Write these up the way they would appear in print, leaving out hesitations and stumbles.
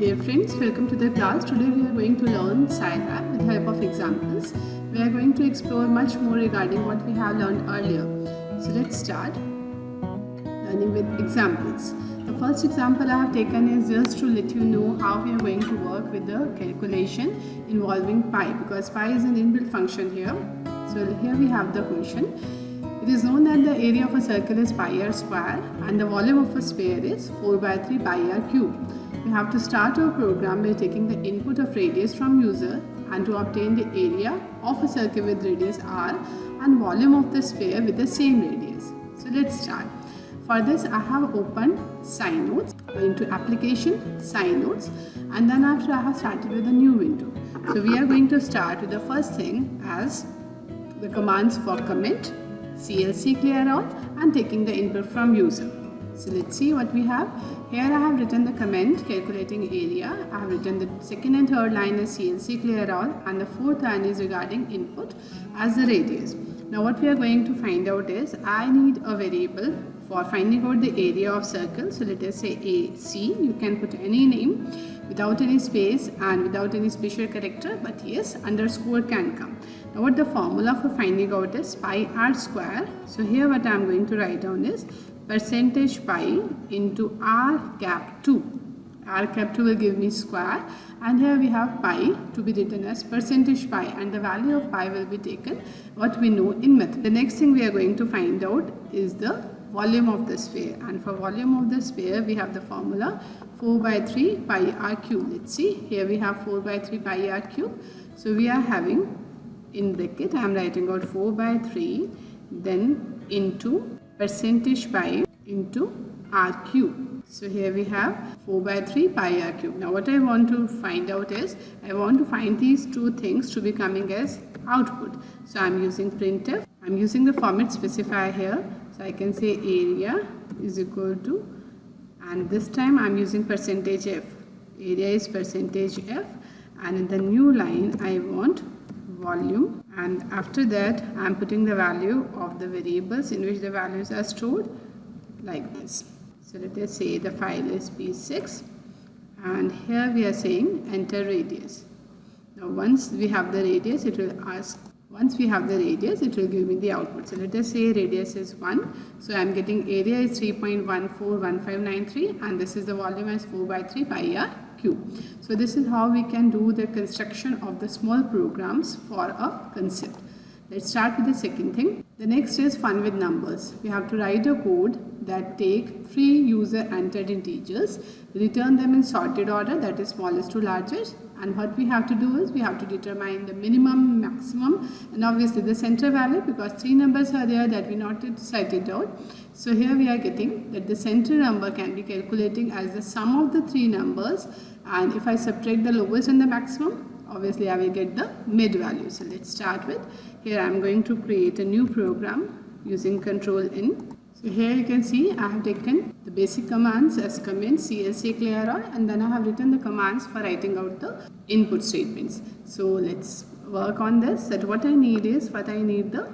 Dear friends, welcome to the class. Today we are going to learn Scilab with the help of examples. We are going to explore much more regarding what we have learned earlier. So let's start learning with examples. The first example I have taken is just to let you know how we are going to work with the calculation involving pi, because pi is an inbuilt function here. So here we have the question. It is known that the area of a circle is pi r square and the volume of a sphere is 4 by 3 pi r cube. We have to start our program by taking the input of radius from user and to obtain the area of a circle with radius r and volume of the sphere with the same radius. So let's start. For this I have opened SciNotes, going to application, SciNotes, and then after I have started with a new window. So we are going to start with the first thing as the commands for commit, CLC clear all, and taking the input from user. So let's see what we have. Here I have written the comment calculating area. I have written the second and third line as CLC clear all, and the fourth line is regarding input as the radius. Now what we are going to find out is I need a variable for finding out the area of circle. So let us say AC. You can put any name without any space and without any special character, but yes, underscore can come. Now what the formula for finding out is pi r square. So here what I am going to write down is percentage pi into r cap 2. R cap 2 will give me square, and here we have pi to be written as percentage pi, and the value of pi will be taken what we know in method. The next thing we are going to find out is the volume of the sphere, and for volume of the sphere we have the formula 4 by 3 pi r cube. Let's see, here we have 4 by 3 pi r cube. So we are having in bracket I am writing out 4 by 3 then into percentage pi into r cube. So here we have 4 by 3 pi r cube. Now what I want to find out is I want to find these two things to be coming as output. So I am using printf. I am using the format specifier here. So I can say area is equal to, and this time I am using percentage f. Area is percentage f, and in the new line I want volume, and after that I am putting the value of the variables in which the values are stored like this. So let us say the file is p6, and here we are saying enter radius. Now once we have the radius, it will ask, once we have the radius, it will give me the output. So let us say radius is 1. So I am getting area is 3.141593, and this is the volume as 4 by 3 pi r cube. So this is how we can do the construction of the small programs for a concept. Let's start with the second thing. The next is fun with numbers. We have to write a code that take 3 user entered integers, return them in sorted order, that is smallest to largest, and what we have to do is we have to determine the minimum, maximum, and obviously the center value, because 3 numbers are there that we not cited out. So here we are getting that the center number can be calculating as the sum of the 3 numbers, and if I subtract the lowest and the maximum, obviously I will get the mid value. So let's start with, here I am going to create a new program using Control N. So here you can see I have taken the basic commands as commit, CLC clear all, and then I have written the commands for writing out the input statements. So let's work on this. That what I need is, the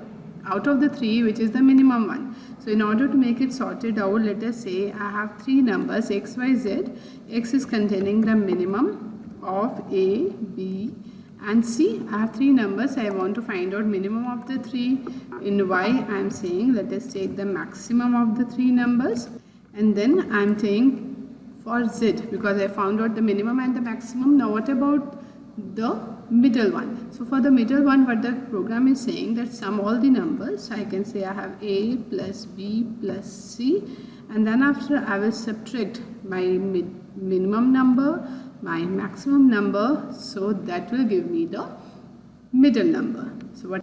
out of the 3 which is the minimum one. So in order to make it sorted out, let us say I have 3 numbers x, y, z. X is containing the minimum of A, B and C. I have 3 numbers. I want to find out minimum of the 3. In Y I am saying let us take the maximum of the 3 numbers, and then I am saying for Z, because I found out the minimum and the maximum. Now what about the middle one? So for the middle one, what the program is saying that sum all the numbers. So I can say I have A plus B plus C, and then after I will subtract my minimum number, my maximum number, so that will give me the middle number.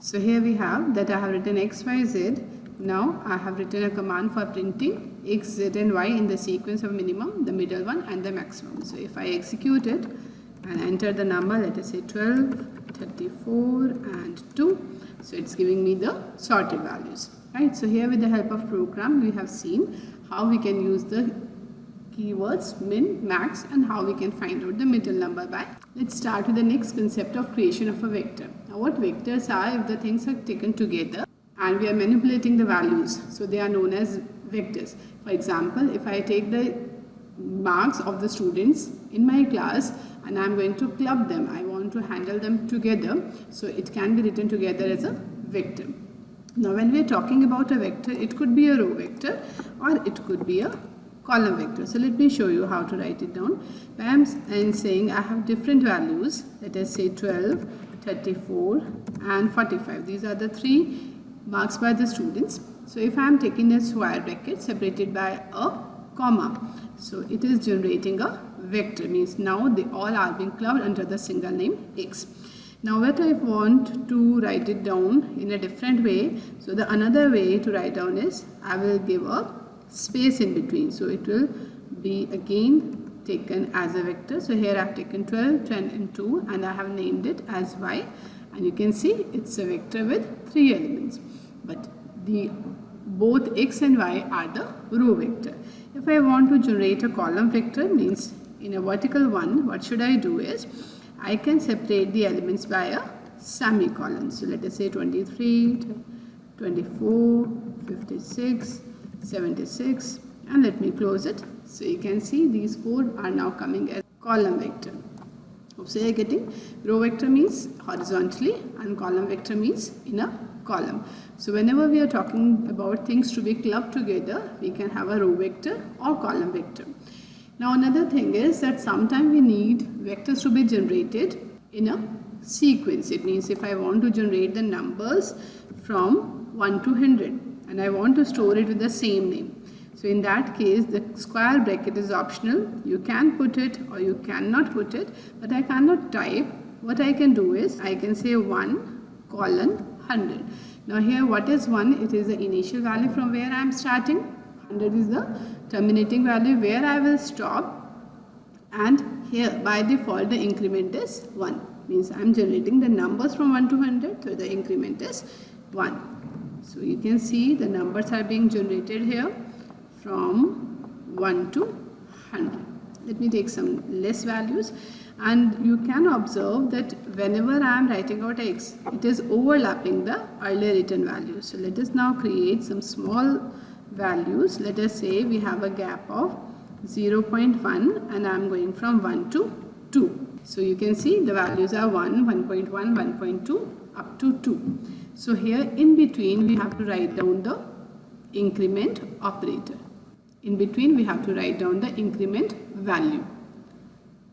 So here we have that I have written x, y, z. Now I have written a command for printing x, z and y in the sequence of minimum, the middle one and the maximum. So if I execute it and enter the number, let us say 12, 34 and 2. So it's giving me the sorted values, right? So here with the help of program we have seen how we can use the keywords min, max, and how we can find out the middle number by. Let's start with the next concept of creation of a vector. Now what vectors are? If the things are taken together and we are manipulating the values, so they are known as vectors. For example, if I take the marks of the students in my class and I'm going to club them. I want to handle them together, so it can be written together as a vector. Now when we are talking about a vector, it could be a row vector or it could be a column vector. So let me show you how to write it down. I am saying I have different values, let us say 12, 34 and 45. These are the 3 marks by the students. So if I am taking a square bracket separated by a comma, so it is generating a vector, means now they all are being clubbed under the single name X. Now what I want to write it down in a different way, so the another way to write down is I will give a space in between, so it will be again taken as a vector. So here I have taken 12, 10 and 2 and I have named it as Y, and you can see it's a vector with 3 elements, but both X and Y are the row vector. If I want to generate a column vector, means in a vertical one, what should I do is I can separate the elements by a semicolon. So let us say 23, 24, 56, 76, and let me close it. So you can see these 4 are now coming as column vector. So you are getting row vector means horizontally and column vector means in a column. So whenever we are talking about things to be clubbed together, we can have a row vector or column vector. Now another thing is that sometimes we need vectors to be generated in a sequence. It means if I want to generate the numbers from 1 to 100 and I want to store it with the same name. So in that case, the square bracket is optional. You can put it or you cannot put it, but I cannot type. What I can do is I can say 1 colon 100. Now here what is 1? It is the initial value from where I am starting. 100 is the terminating value where I will stop, and here by default the increment is 1. Means I am generating the numbers from 1 to 100, so the increment is 1. So you can see the numbers are being generated here from 1 to 100. Let me take some less values, and you can observe that whenever I am writing out X, it is overlapping the earlier written values. So let us now create some small values. Let us say we have a gap of 0.1 and I am going from 1 to 2. So you can see the values are 1, 1.1, 1.2 up to 2. So here in between we have to write down the increment operator. In between we have to write down the increment value,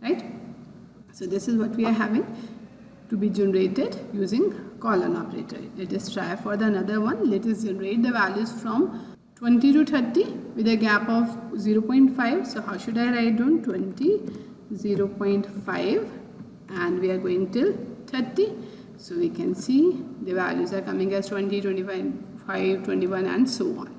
right? So this is what we are having to be generated using colon operator. Let us try for the another one. Let us generate the values from 20 to 30 with a gap of 0.5. So how should I write down? 20, 0.5, and we are going till 30. So we can see the values are coming as 20, 25, 21 and so on.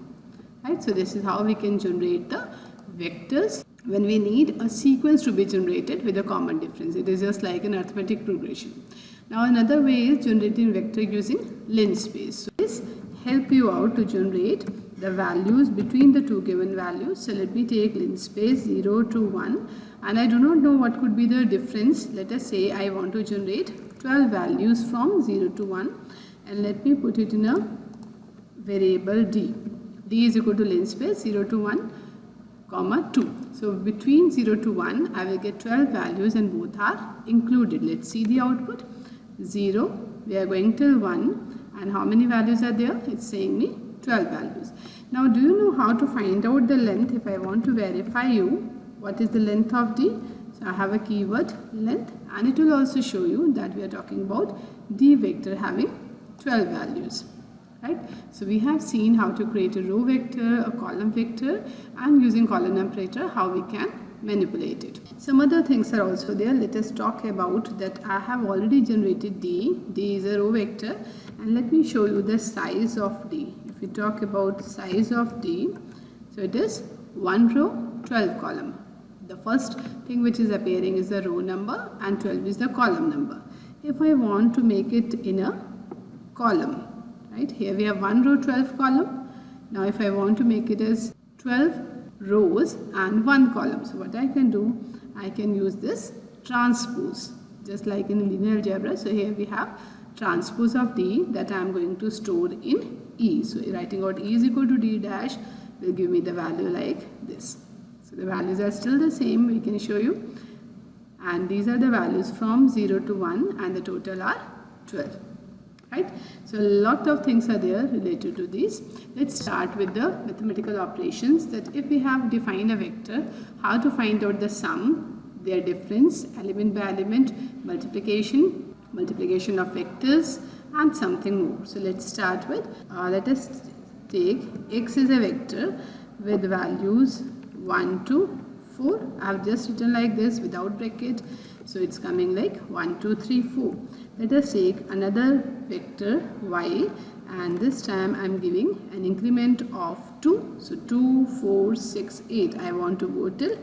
Right? So this is how we can generate the vectors when we need a sequence to be generated with a common difference. It is just like an arithmetic progression. Now another way is generating vector using linspace. So this help you out to generate the values between the two given values. So let me take linspace 0 to 1, and I do not know what could be the difference. Let us say I want to generate 12 values from 0 to 1, and let me put it in a variable d. D is equal to linspace 0 to 1 comma 2. So between 0 to 1 I will get 12 values and both are included. Let's see the output. 0, we are going till 1, and how many values are there? It's saying me 12 values. Now do you know how to find out the length if I want to verify you what is the length of D? So I have a keyword length, and it will also show you that we are talking about D vector having 12 values. Right? So we have seen how to create a row vector, a column vector, and using column operator how we can manipulate it. Some other things are also there. Let us talk about that. I have already generated D. D is a row vector, and let me show you the size of D. If we talk about size of D, so it is 1 row, 12 column. The first thing which is appearing is the row number and 12 is the column number. If I want to make it in a column, right, here we have 1 row, 12 column. Now if I want to make it as 12 rows and 1 column, so what I can do, I can use this transpose, just like in linear algebra. So here we have transpose of D that I am going to store in E. So writing out E is equal to D dash will give me the value like this. So the values are still the same, we can show you. And these are the values from 0 to 1 and the total are 12. Right? So a lot of things are there related to these. Let's start with the mathematical operations, that if we have defined a vector, how to find out the sum, their difference, element by element, multiplication of vectors and something more. So let's start with, let us take x is a vector with values 1 to 4. I have just written like this without bracket. So it's coming like 1, 2, 3, 4. Let us take another vector y, and this time I am giving an increment of 2. So 2, 4, 6, 8. I want to go till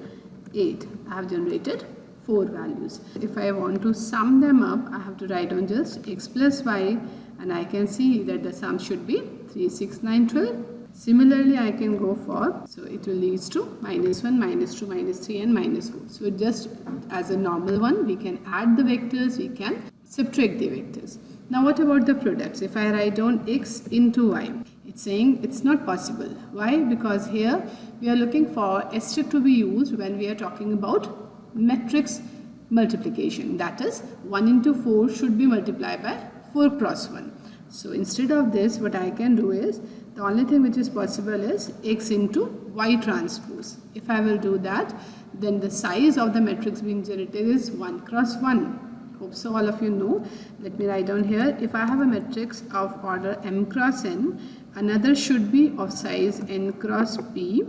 8. I have generated 4 values. If I want to sum them up, I have to write on just x plus y, and I can see that the sum should be 3, 6, 9, 12. Similarly, I can go for, so it will lead to -1, -2, -3 and -4. So just as a normal one, we can add the vectors, we can subtract the vectors. Now what about the products? If I write down x into y, it's saying it's not possible. Why? Because here we are looking for asterisk to be used when we are talking about matrix multiplication. That is, 1 into 4 should be multiplied by 4 cross 1. So instead of this, what I can do is, the only thing which is possible is x into y transpose. If I will do that, then the size of the matrix being generated is 1 cross 1. Hope so all of you know. Let me write down here. If I have a matrix of order m cross n, another should be of size n cross p,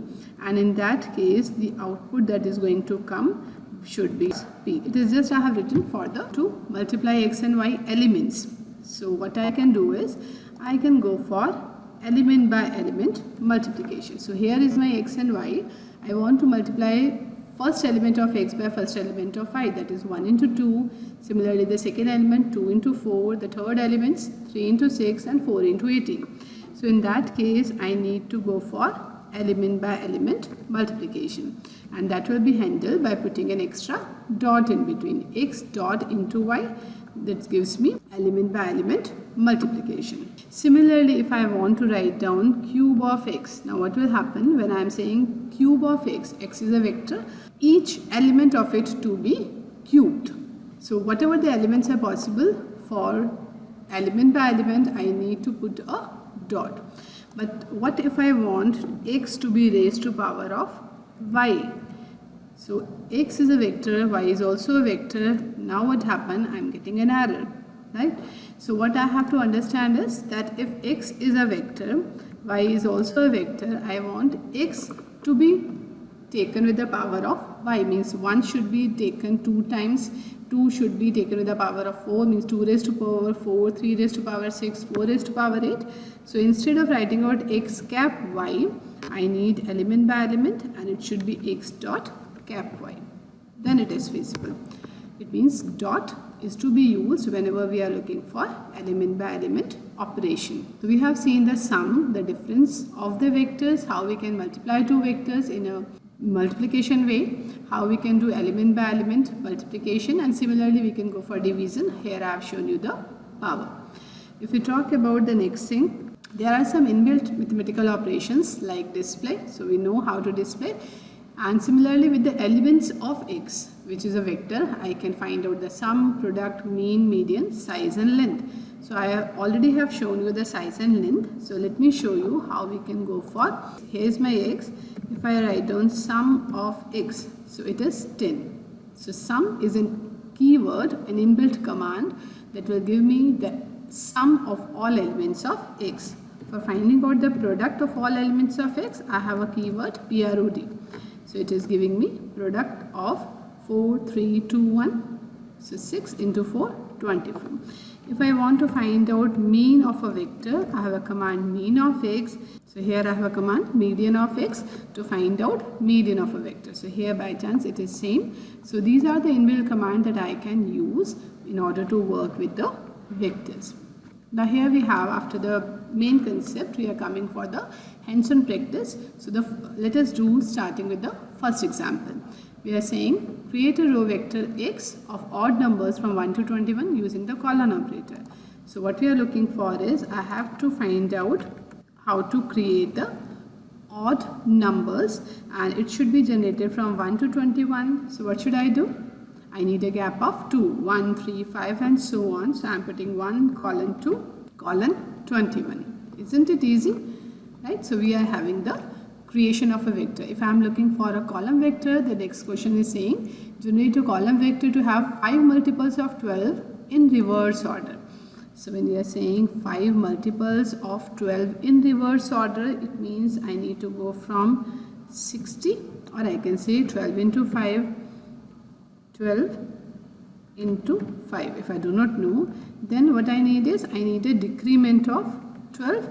and in that case the output that is going to come should be p. It is just I have written for the to multiply x and y elements. So what I can do is, I can go for element by element multiplication. So here is my x and y. I want to multiply first element of x by first element of y, that is 1 into 2. Similarly, the second element 2 into 4, the third elements 3 into 6 and 4 into 18. So in that case, I need to go for element by element multiplication, and that will be handled by putting an extra dot in between, x dot into y. That gives me element by element multiplication. Similarly, if I want to write down cube of x, now what will happen when I am saying cube of x? X is a vector, each element of it to be cubed. So whatever the elements are possible, for element by element I need to put a dot. But what if I want x to be raised to power of y? So x is a vector, y is also a vector. Now what happened? I am getting an error, right? So what I have to understand is that if x is a vector, y is also a vector, I want x to be taken with the power of y, means 1 should be taken 2 times, 2 should be taken with the power of 4, means 2 raised to power 4, 3 raised to power 6, 4 raised to power 8. So instead of writing out x cap y, I need element by element, and it should be x dot cap y. Then it is feasible. It means dot is to be used whenever we are looking for element by element operation. So we have seen the sum, the difference of the vectors, how we can multiply two vectors in a multiplication way, how we can do element by element multiplication, and similarly we can go for division. Here I have shown you the power. If we talk about the next thing, there are some inbuilt mathematical operations like display. So we know how to display. And similarly with the elements of x, which is a vector, I can find out the sum, product, mean, median, size and length. So I already have shown you the size and length. So let me show you how we can go for. Here's my x. If I write down sum of x, so it is 10. So sum is a keyword, an inbuilt command that will give me the sum of all elements of x. For finding out the product of all elements of x, I have a keyword PROD. So it is giving me product of 4, 3, 2, 1. So 6 into 4, 24. If I want to find out mean of a vector, I have a command mean of x. So here I have a command median of x to find out median of a vector. So here by chance it is same. So these are the inbuilt commands that I can use in order to work with the vectors. Now here we have, after the main concept, we are coming for the Henson practice. So let us do starting with the first example. We are saying create a row vector x of odd numbers from 1 to 21 using the colon operator. So what we are looking for is, I have to find out how to create the odd numbers and it should be generated from 1 to 21. So what should I do? I need a gap of 2, 1, 3, 5 and so on. So I am putting 1, colon 2, colon 21. Isn't it easy? Right? So we are having the creation of a vector. If I am looking for a column vector, the next question is saying generate a column vector to have 5 multiples of 12 in reverse order. So when we are saying 5 multiples of 12 in reverse order, it means I need to go from 60, or I can say 12 into 5, 12 into 5. If I do not know, then what I need is I need a decrement of 12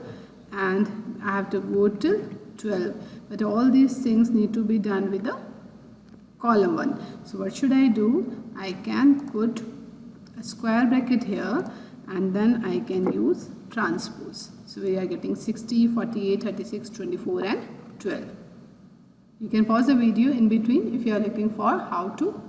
and I have to go till 12. But all these things need to be done with the column 1. So what should I do? I can put a square bracket here and then I can use transpose. So we are getting 60, 48, 36, 24 and 12. You can pause the video in between if you are looking for how to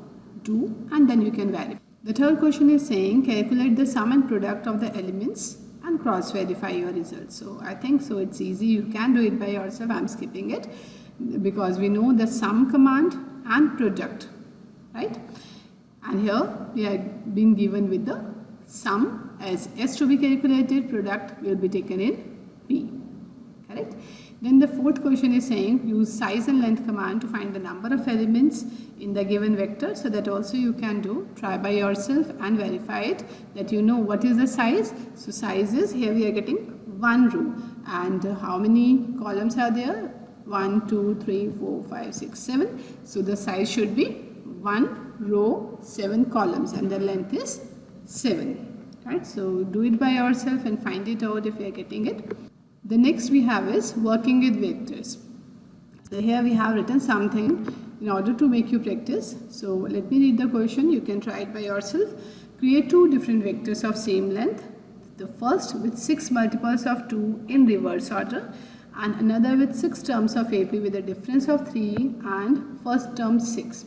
do and then you can verify. The third question is saying calculate the sum and product of the elements and cross verify your results. So I think so it's easy, you can do it by yourself. I'm skipping it because we know the sum command and product, right? And here we are being given with the sum as S to be calculated, product will be taken in P, correct? Then the fourth question is saying use size and length command to find the number of elements in the given vector. So that also you can do, try by yourself and verify it that you know what is the size. So size is, here we are getting 1 row and how many columns are there? 1, 2, 3, 4, 5, 6, 7. So the size should be 1 row, 7 columns and the length is 7. Right? So do it by yourself and find it out if you are getting it. The next we have is working with vectors. So here we have written something in order to make you practice. So let me read the question. You can try it by yourself. Create 2 different vectors of same length. The first with 6 multiples of 2 in reverse order and another with 6 terms of AP with a difference of 3 and first term 6.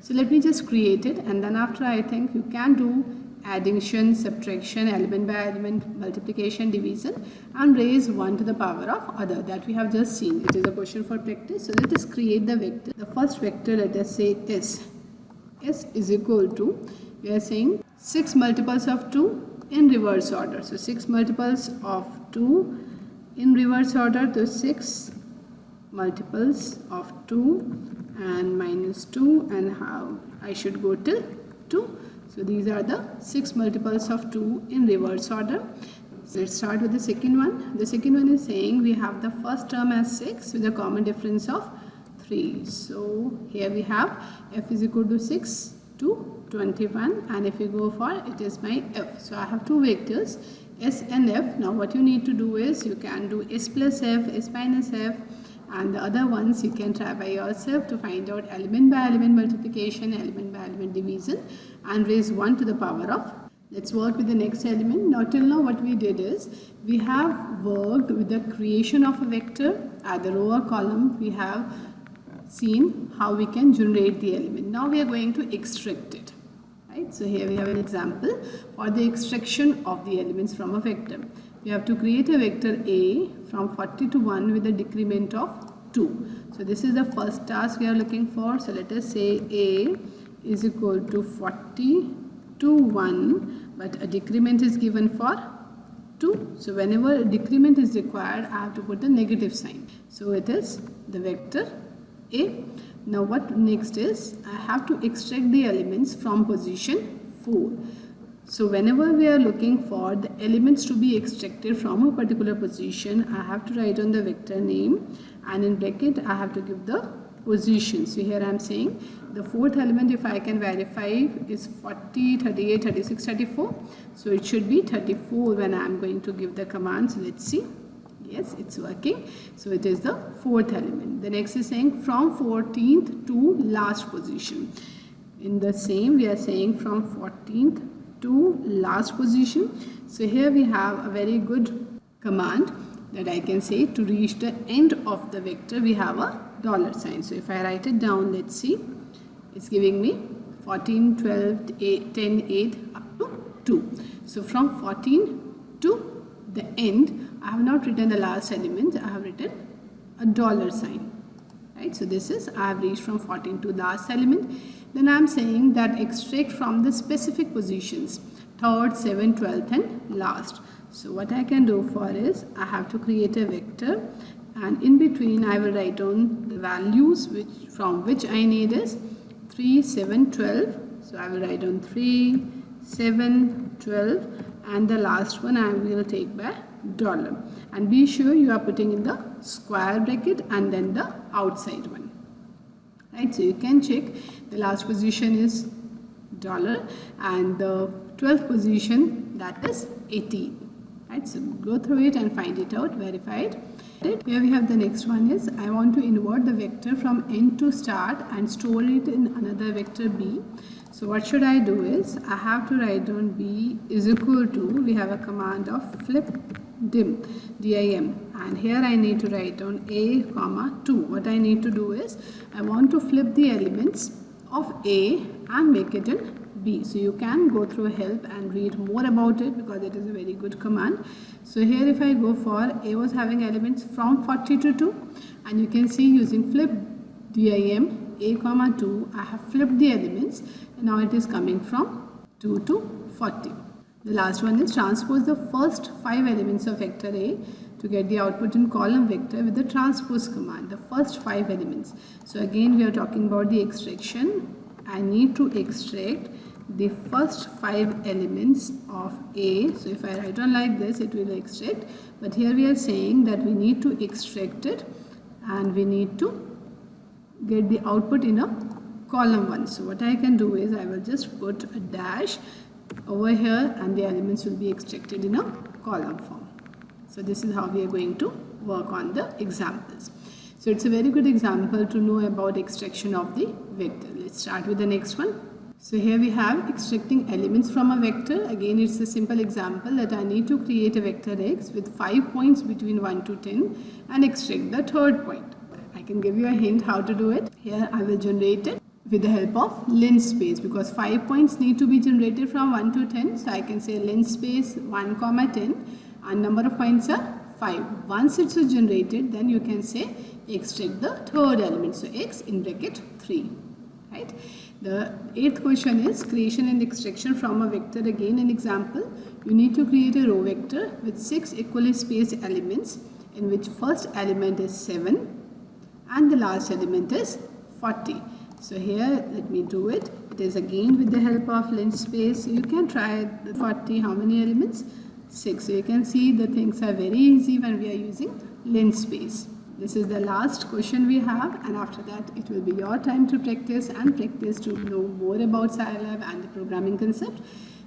So let me just create it and then after I think you can do addition, subtraction, element by element, multiplication, division and raise 1 to the power of other that we have just seen. It is a question for practice. So let us create the vector. The first vector, let us say S. S is equal to, we are saying 6 multiples of 2 in reverse order. So 6 multiples of 2 in reverse order, so 6 multiples of 2 and minus 2 and how I should go till 2. So these are the 6 multiples of 2 in reverse order. So let's start with the second one. The second one is saying we have the first term as 6 with a common difference of 3. So here we have f is equal to 6 to 21 and if you go for it is my f. So I have 2 vectors s and f. Now what you need to do is you can do s plus f, s minus f and the other ones you can try by yourself to find out element by element multiplication, element by element division and raise 1 to the power of. Let's work with the next element. Now till now what we did is we have worked with the creation of a vector, either row or column. We have seen how we can generate the element. Now we are going to extract it. Right? So here we have an example for the extraction of the elements from a vector. We have to create a vector A from 40 to 1 with a decrement of 2. So this is the first task we are looking for. So let us say A is equal to 40 to 1 but a decrement is given for 2. So whenever a decrement is required I have to put a negative sign. So it is the vector A. Now what next is I have to extract the elements from position 4. So whenever we are looking for the elements to be extracted from a particular position, I have to write on the vector name and in bracket I have to give the position. So here I am saying the fourth element if I can verify is 40, 38, 36, 34. So it should be 34 when I am going to give the command. So let's see. Yes, it's working. So it is the fourth element. The next is saying from 14th to last position. In the same we are saying from 14th to last position. So here we have a very good command that I can say to reach the end of the vector we have a $sign. So if I write it down, let's see, it's giving me 14, 12, 8, 10, 8 up to 2. So from 14 to the end I have not written the last element, I have written a dollar sign. Right, so this is I have reached from 14 to the last element. Then I am saying that extract from the specific positions 3rd, 7th, 12th and last. So what I can do for is I have to create a vector, and in between I will write down the values from which I need is 3, 7, 12. So I will write down 3, 7, 12 and the last one I will take by dollar. And be sure you are putting in the square bracket and then the outside one. Right, so you can check the last position is dollar and the 12th position, that is 18. Right, so go through it and find it out, verify it. Here we have the next one is I want to invert the vector from end to start and store it in another vector b. So what should I do is I have to write down b is equal to, we have a command of flip dim, dim, and here I need to write down a comma 2. What I need to do is I want to flip the elements of a and make it in b. So you can go through help and read more about it because it is a very good command. So here if I go for a was having elements from 40 to 2, and you can see using flip dim a comma 2 I have flipped the elements and now it is coming from 2 to 40. The last one is transpose the first 5 elements of vector A to get the output in column vector with the transpose command, the first 5 elements. So again we are talking about the extraction. I need to extract the first 5 elements of A. So if I write down like this, it will extract, but here we are saying that we need to extract it and we need to get the output in a column 1. So what I can do is I will just put a dash over here and the elements will be extracted in a column form. So this is how we are going to work on the examples. So it's a very good example to know about extraction of the vector. Let's start with the next one. So here we have extracting elements from a vector. Again it's a simple example that I need to create a vector x with 5 points between 1 to 10 and extract the 3rd point. I can give you a hint how to do it. Here I will generate it with the help of linspace because 5 points need to be generated from 1 to 10. So I can say linspace 1, 10 and number of points are 5. Once it's generated, then you can say extract the 3rd element. So x in bracket 3. Right. The 8th question is creation and extraction from a vector. Again an example. You need to create a row vector with 6 equally spaced elements in which first element is 7 and the last element is 40. So here let me do it. It is again with the help of linspace. So you can try the 40. How many elements? 6. So you can see the things are very easy when we are using linspace. This is the last question we have, and after that it will be your time to practice to know more about Scilab and the programming concept.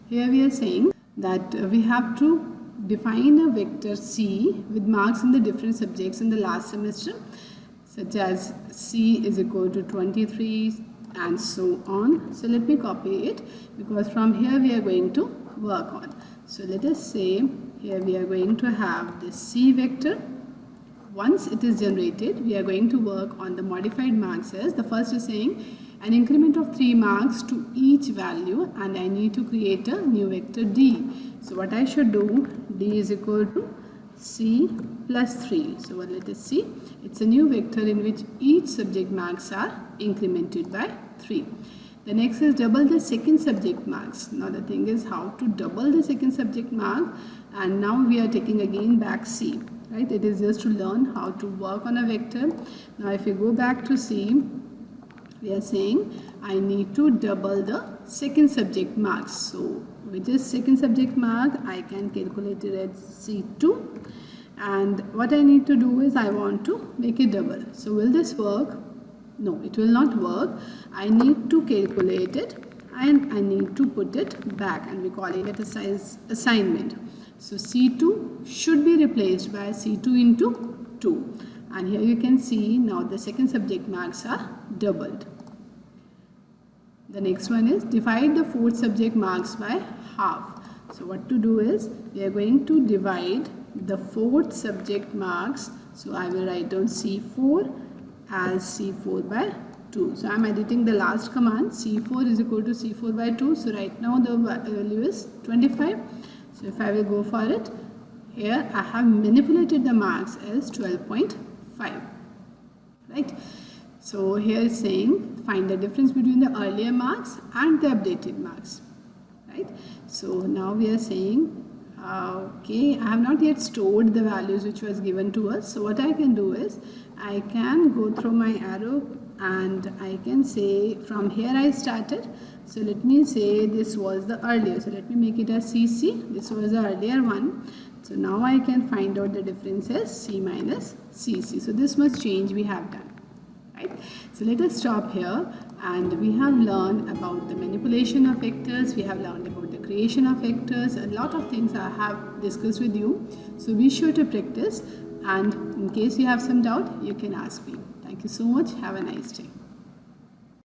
Here we are saying that we have to define a vector C with marks in the different subjects in the last semester, such as C is equal to 23 and so on. So let me copy it because from here we are going to work on. So let us say here we are going to have the C vector. Once it is generated, we are going to work on the modified marks as the first is saying an increment of 3 marks to each value, and I need to create a new vector D. So what I should do, D is equal to C plus 3. So what let us see, it's a new vector in which each subject marks are incremented by 3. The next is double the second subject marks. Now the thing is how to double the second subject mark, and now we are taking again back C. Right? It is just to learn how to work on a vector. Now if you go back to C, we are saying I need to double the second subject marks. So which is second subject mark, I can calculate it as C2. And what I need to do is I want to make it double. So will this work? No, it will not work. I need to calculate it and I need to put it back, and we call it a size assignment. So C2 should be replaced by C2 into 2. And here you can see now the second subject marks are doubled. The next one is divide the fourth subject marks by half. So what to do is we are going to divide the fourth subject marks. So I will write down C4 as C4 by 2. So I am editing the last command. C4 is equal to C4 by 2. So right now the value is 25. So if I will go for it, here I have manipulated the marks as 12.5. right? So here it's saying find the difference between the earlier marks and the updated marks, right? So now we are saying okay, I have not yet stored the values which was given to us. So what I can do is I can go through my arrow and I can say from here I started. So let me say this was the earlier. So let me make it as CC. This was the earlier one. So now I can find out the difference as C minus CC. So this much change we have done. Right? So let us stop here, and we have learned about the manipulation of vectors, we have learned about the creation of vectors, a lot of things I have discussed with you. So be sure to practice, and in case you have some doubt, you can ask me. Thank you so much. Have a nice day.